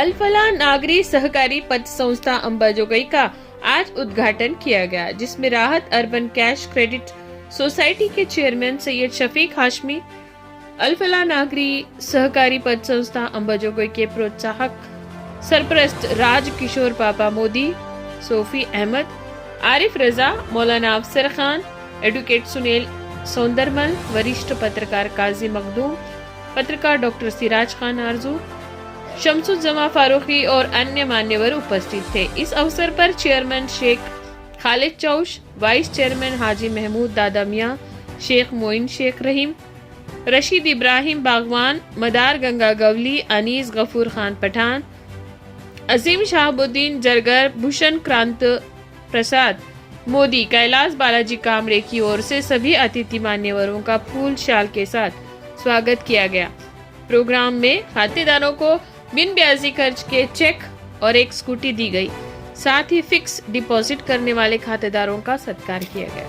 अल-फलाह नागरी सहकारी पत संस्था अंबाजोगई का आज उद्घाटन किया गया, जिसमें राहत अर्बन कैश क्रेडिट सोसाइटी के चेयरमैन सैयद शफीक हाशमी, अल-फलाह नागरी सहकारी पत संस्था अंबाजोगई के प्रोत्साहक सरपरस्त राज किशोर पापा मोदी, सोफी अहमद, आरिफ रजा, मौलाना अफसर खान, एडवोकेट सुनील सौंदरमल, वरिष्ठ पत्रकार काजी मखदूम, पत्रकार डॉक्टर सिराज खान आरजू, शमसुज्जमा फारूकी और अन्य मान्यवर उपस्थित थे। इस अवसर पर chairman Sheikh Khalid Chaush, vice chairman Haji Mahmood Dada Miyan, Sheikh Moin Sheikh रहीम, रशीद इब्राहिम बागवान, मदार गंगा गवली, अनीस गफूर खान पठान, अजीम शाहबुद्दीन जरगर, भूषण क्रांत प्रसाद मोदी, कैलाश बालाजी कामरे की ओर से सभी अतिथि मान्यवरों का फूल शाल के साथ स्वागत किया गया। प्रोग्राम में खातेदारों को बिन ब्याजी खर्च के चेक और एक स्कूटी दी गई। साथ ही फिक्स डिपॉजिट करने वाले खातेदारों का सत्कार किया गया।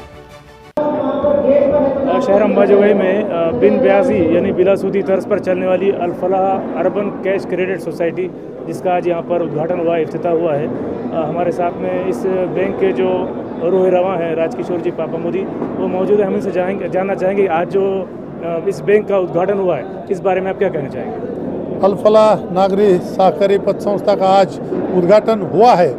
शहर अंबाजोगई में बिन ब्याजी यानी बिला सूदी तर्ज पर चलने वाली Al Falah urban cash credit society, जिसका आज यहाँ पर उद्घाटन हुआ, इफ्तिताह हुआ है। हमारे साथ में इस बैंक के जो रोह रवां हैं राजकिशोर जी पापा मोदी, वो मौजूद है। हम इनसे जानना चाहेंगे आज जो इस बैंक का उद्घाटन हुआ है, इस बारे में आप क्या कहना चाहेंगे? अल-फलाह नागरी सहकारी पत संस्था का आज उद्घाटन हुआ है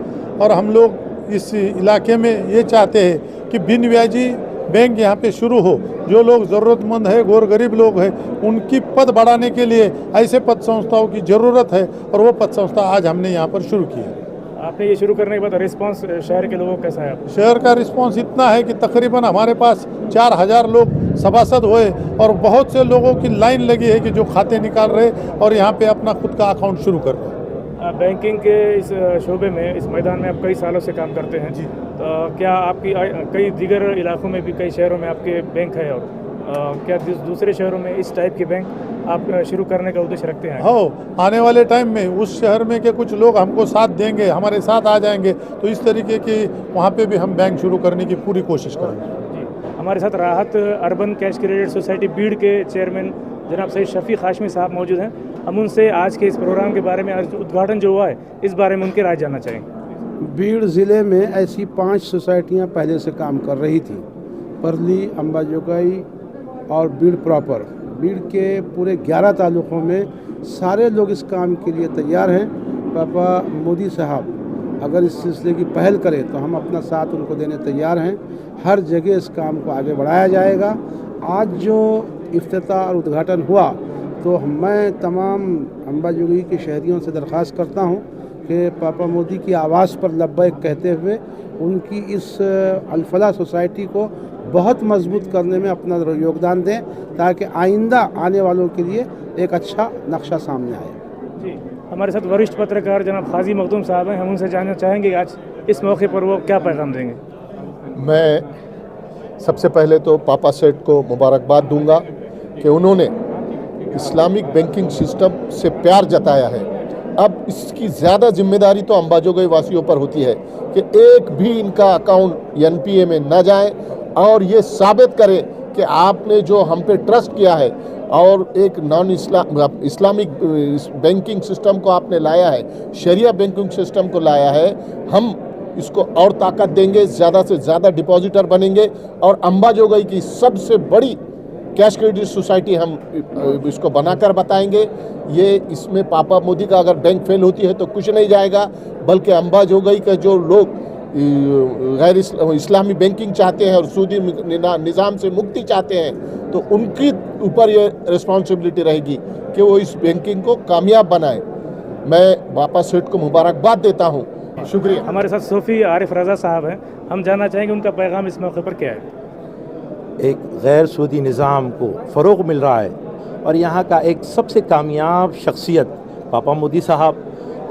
और हम लोग इस इलाके में ये चाहते हैं कि बिन ब्याजी बैंक यहाँ पे शुरू हो। जो लोग ज़रूरतमंद है, गौर गरीब लोग हैं, उनकी पद बढ़ाने के लिए ऐसे पत संस्थाओं की ज़रूरत है और वो पत संस्था आज हमने यहाँ पर शुरू की है। आपने ये शुरू करने के बाद रिस्पांस शहर के लोगों का कैसा है? शहर का रिस्पांस इतना है कि तकरीबन हमारे पास 4000 लोग सभासद हुए और बहुत से लोगों की लाइन लगी है कि जो खाते निकाल रहे और यहाँ पे अपना खुद का अकाउंट शुरू कर रहे हैं। बैंकिंग के इस शोबे में, इस मैदान में आप कई सालों से काम करते हैं जी, तो क्या आपकी कई दीगर इलाकों में भी, कई शहरों में आपके बैंक है, और क्या दूसरे शहरों में इस टाइप के बैंक आप शुरू करने का उद्देश्य रखते हैं? हाँ, आने वाले टाइम में उस शहर में के कुछ लोग हमको साथ देंगे, हमारे साथ आ जाएंगे, तो इस तरीके की वहाँ पे भी हम बैंक शुरू करने की पूरी कोशिश करेंगे जी। हमारे साथ Rahat urban cash credit society Beed के चेयरमैन जनाब सैयद शफीक हाशमी साहब मौजूद हैं। हम उनसे आज के इस प्रोग्राम के बारे में, आज उद्घाटन जो हुआ है, इस बारे में उनकी राय जानना चाहेंगे। बीड़ ज़िले में ऐसी 5 सोसाइटियाँ पहले से काम कर रही थी, परली, अंबाजोगई और बीड़ प्रॉपर। बीड़ के पूरे 11 तालुकों में सारे लोग इस काम के लिए तैयार हैं। पापा मोदी साहब अगर इस सिलसिले की पहल करें तो हम अपना साथ उनको देने तैयार हैं। हर जगह इस काम को आगे बढ़ाया जाएगा। आज जो इफ्तिताह और उद्घाटन हुआ, तो मैं तमाम अंबाजोगई के शहरियों से दरख्वास्त करता हूं कि पापा मोदी की आवाज़ पर लब्बैक कहते हुए उनकी इस अल-फलाह सोसाइटी को बहुत मजबूत करने में अपना योगदान दें, ताकि आइंदा आने वालों के लिए एक अच्छा नक्शा सामने आए। जी, हमारे साथ वरिष्ठ पत्रकार जनाब हाजी मखदूम साहब हैं। हम उनसे जानना चाहेंगे आज इस मौके पर वो क्या पैगाम देंगे। मैं सबसे पहले तो पापा सेठ को मुबारकबाद दूंगा कि उन्होंने इस्लामिक बैंकिंग सिस्टम से प्यार जताया है। अब इसकी ज़्यादा जिम्मेदारी तो अंबाजोगई वासियों पर होती है कि एक भी इनका अकाउंट एनपीए में न जाए और ये साबित करे कि आपने जो हम पे ट्रस्ट किया है और एक नॉन इस्लामिक बैंकिंग सिस्टम को आपने लाया है, शरिया बैंकिंग सिस्टम को लाया है। हम इसको और ताकत देंगे, ज़्यादा से ज़्यादा डिपॉजिटर बनेंगे और अंबाजोगई की सबसे बड़ी कैश क्रेडिट सोसाइटी हम इसको बनाकर बताएंगे। ये इसमें पापा मोदी का अगर बैंक फेल होती है तो कुछ नहीं जाएगा, बल्कि अंबाजोगई के जो लोग गैर इस्लामी बैंकिंग चाहते हैं और सूदी निज़ाम से मुक्ति चाहते हैं, तो उनकी ऊपर ये रिस्पॉन्सिबिलिटी रहेगी कि वो इस बैंकिंग को कामयाब बनाए। मैं पापा सेठ को मुबारकबाद देता हूँ। शुक्रिया। हमारे साथ सोफी आरिफ रजा साहब हैं। हम जानना चाहेंगे उनका पैगाम इस मौके पर क्या है। एक गैर सूदी निज़ाम को फ़रोग़ मिल रहा है और यहाँ का एक सबसे कामयाब शख्सियत पापा मोदी साहब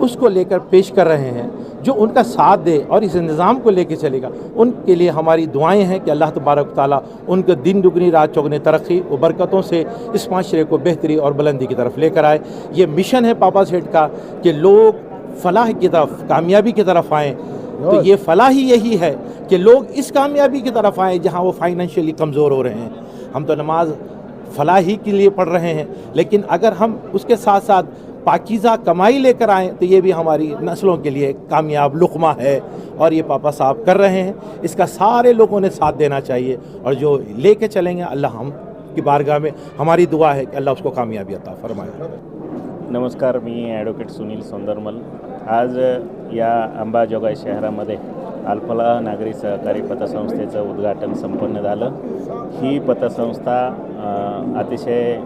उसको लेकर पेश कर रहे हैं, जो उनका साथ दे और इस निज़ाम को लेकर चलेगा। उनके लिए हमारी दुआएं हैं कि अल्लाह तबारक ताला उनको दिन दुगनी रात चौगनी तरक्की और बरकतों से इस माशरे को बेहतरी और बुलंदी की तरफ लेकर आए। ये मिशन है पापा सेठ का कि लोग फलाह की तरफ, कामयाबी की तरफ आएँ। तो ये फलाह ही यही है कि लोग इस कामयाबी की तरफ आएँ जहाँ वो फाइनेंशियली कमज़ोर हो रहे हैं। हम तो नमाज फलाह ही के लिए पढ़ रहे हैं, लेकिन अगर हम उसके साथ साथ पाकीज़ा कमाई लेकर आएँ तो ये भी हमारी नस्लों के लिए कामयाब लुक़मा है और ये पापा साहब कर रहे हैं। इसका सारे लोगों ने साथ देना चाहिए और जो लेके चलेंगे अल्लाह हम की बारगाह में हमारी दुआ है कि अल्लाह उसको कामयाबी अता फरमाए। नमस्कार, मी ॲडव्होकेट सुनील सोंदरमल। आज या अंबाजोगाई शहरामध्ये अल्फलाह नागरी सहकारी पतसंस्थेचं उद्घाटन संपन्न झालं। ही पतसंस्था अतिशय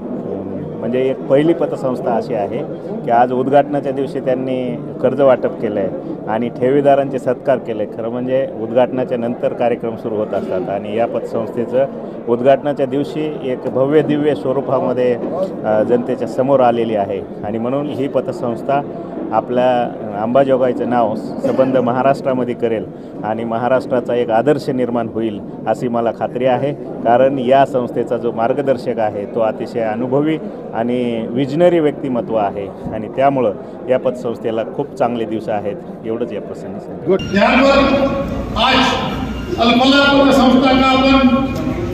म्हणजे एक पहिली पतसंस्था अशी आहे की आज उद्घाटनाच्या दिवशी त्यांनी कर्ज वाटप केलं आहे आणि ठेवीदारांचे सत्कार केले। खरं म्हणजे उद्घाटनाच्या नंतर कार्यक्रम सुरू होत असतात आणि या पतसंस्थेचं उद्घाटनाच्या दिवशी एक भव्य दिव्य स्वरूपामध्ये जनतेच्या समोर आलेली आहे आणि म्हणून ही पतसंस्था आपल्या अंबाजोगाईचं नाव सबंध महाराष्ट्रामध्ये करेल आणि महाराष्ट्राचा एक आदर्श निर्माण होईल अशी मला खात्री आहे। कारण या संस्थेचा जो मार्गदर्शक आहे तो अतिशय अनुभवी आणि विजनरी व्यक्तिमत्व आहे आणि त्यामुळं या पतसंस्थेला खूप चांगले दिवस आहेत। एवढंच या प्रसंगी सांगितलं। यहाँ पर आज अल्फलाह पतसंस्था का अपन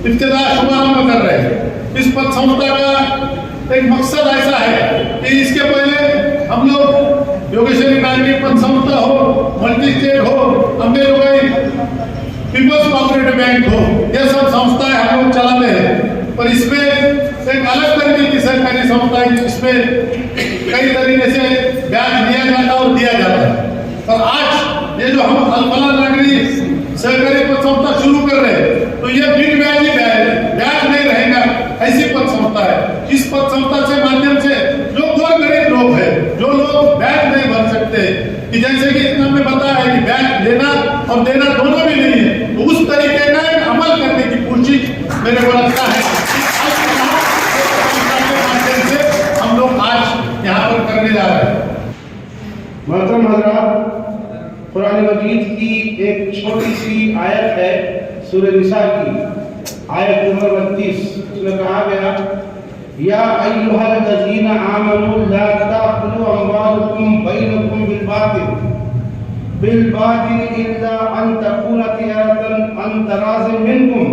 इब्तिदा शुभारंभ कर रहे हैं। इस पतसंस्था का एक मकसद ऐसा है कि इसके पहले हम लोग योगेश्वरी नागरिक पतसंस्था हो, मल्टी स्टेट हो, अंबेजोगाई पीपल्स कोऑपरेटिव बैंक हो, ये सब संस्थाएं हम लोग चलाते हैं। पर इसमें एक अलग तरीके की सरकारी संस्था है जिसमें कई तरीके से ब्याज दिया जाता है और दिया जाता है। पर आज ये जो हम अल्फलाह नागरी सहकारी पतसंस्था शुरू कर रहे हैं तो ये बिन ब्याजी ब्याज नहीं रहेगा, ऐसी पतसंस्था है। इस पतसंस्था से माध्यम से जो गरीब लोग हैं, जो लोग ब्याज नहीं भर सकते, कि जैसे कि इतना में बताया है कि ब्याज लेना और देना दोनों भी नहीं है, तो उस तरीके का एक अमल करने की कोशिश मेरे को लगता है माध्यम से हम लोग आज यहाँ पर करने जा रहे हैं। मोहतरम हज़रात, कुरान मजीद की एक छोटी सी आयत है सूरह निसा की, आयत नंबर 32, उसमें कहा गया या अय्युहल्लज़ीना आमनू ला ताकुलू अम्वालकुम बैनकुम बिल बातिल इल्ला अन तकूना तिजारतन अन तराज़िन मिनकुम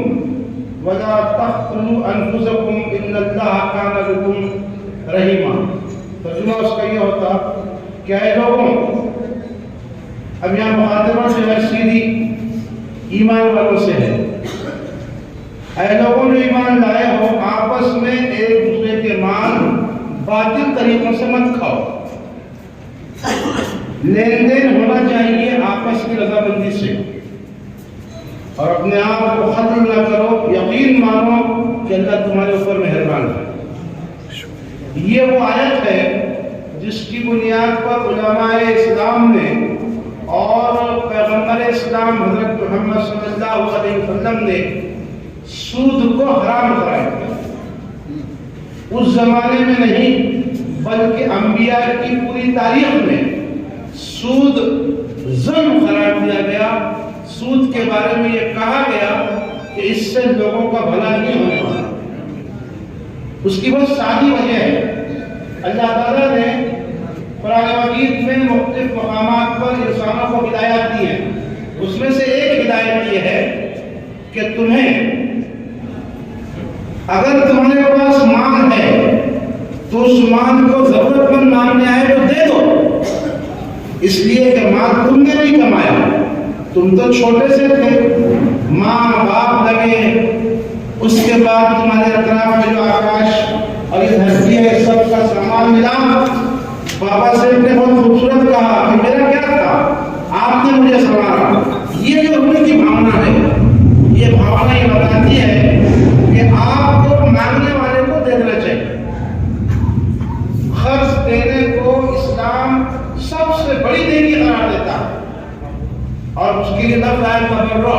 वला तक़तुलू अनफुसकुम इन्नल्लाह काना बिकुम रहीमा। तर्जुमा उसका ये होता क्या है लोगों, अब यहाँ मुखातिबा जो है सीधी ईमान वालों से है। ऐ लोगों ने ईमान लाए हो, आपस में एक दूसरे के माल बातिल तरीकों से मत खाओ। लेन देन होना चाहिए आपस की रजामंदी से और अपने आप को खत्म न करो, यकीन मानो कि अल्लाह तुम्हारे ऊपर मेहरबान है। ये वो आयत है जिसकी बुनियाद पर उलमाए इस्लाम ने और पैगंबर इस्लाम हज़रत मोहम्मद सल्लल्लाहु अलैहि वसल्लम ने सूद को हराम कराया। उस जमाने में नहीं बल्कि अंबिया की पूरी तारीख में सूद ज़ुल्म करार दिया गया। सूद के बारे में ये कहा गया कि इससे लोगों का भला नहीं होने वाला। उसकी बहुत सादी वजह है। अल्लाह ताला ने कुरान मजीद में मुख्तलिफ मकामात पर इंसानों को हिदायत दी है। उसमें से एक हिदायत ये है कि तुम्हें अगर तुम्हारे पास माल है तो उस माल को जरूरतमंद मांगने आए तो दे दो, इसलिए कि माल तुमने नहीं कमाया, तुम तो छोटे से थे, माँ बाप लगे, उसके बाद तुम्हारे अतराफ में जो आकाश और ये धरती है सब का सामान मिला। बाबा साहब ने बहुत खूबसूरत कहा कि मेरा क्या था, आपने मुझे संभाला। ये जो होने की भावना है, ये भावना ये बताती है कि आपको मांगने वाले को दे देना चाहिए। खर्च देने को इस्लाम सबसे बड़ी देनी करार देता है और उसके लिए लफ्ज़ आया तबर्रुअ,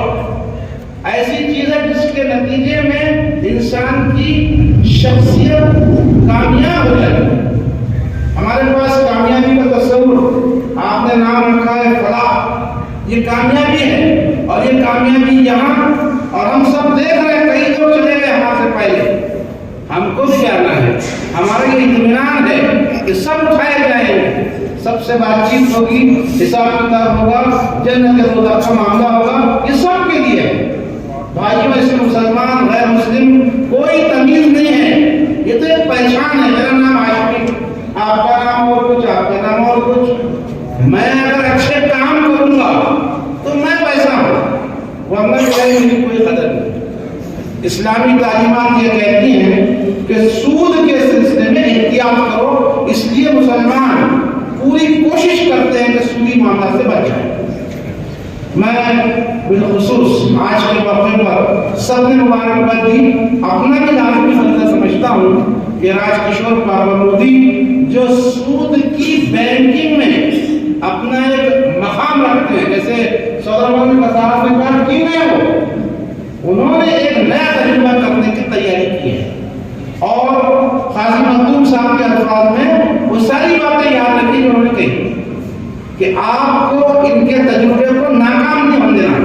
ऐसी चीज है जिसके नतीजे में इंसान की शख्सियत कामयाब हो जाती है। हमारे पास कामयाबी का तस्वुर, आपने नाम रखा है फलाह, ये कामयाबी है और ये कामयाबी यहाँ, और हम सब देख रहे हैं कई लोग चले गए हमारे से पहले, हमको भी आना है। हमारा ये इत्मीनान है कि सब उठाए जाएंगे, सबसे बातचीत होगी, हिसाब किताब होगा, जन्नत के रोज़ा का मामला होगा, ये सब के लिए है। भाइयों इसमें मुसलमान गैर मुस्लिम कोई तमीज नहीं है, ये तो एक पहचान है। मेरा नाम आशिकी आपका नाम और कुछ, आपका नाम और कुछ। मैं अगर अच्छे काम करूंगा तो मैं पैसा हूं, वरना मेरी कोई कदर नहीं। इस्लामी तालीमात ये कहती हैं कि सूद के सिलसिले में एहतियात करो, इसलिए मुसलमान पूरी कोशिश करते हैं कि सूदी मामला से बच जाए। मैं बिलखुसूस आज के मौके पर सबने मुबारकबाद दी। अपना भी लाजमी फर्ज समझता हूँ कि राजकिशोर बाबा मोदी जो सूद की बैंकिंग में अपना एक मकाम रखते हैं, जैसे सौरभ ने वजारत में कहा कि उन्होंने एक नया तजुर्बा करने की तैयारी की है और काजी मखदूम साहब के अल्फाज में वो सारी बातें याद रखी जो उन्होंने कही कि आपको इनके तजुर्बे को नाकाम नहीं होने देना।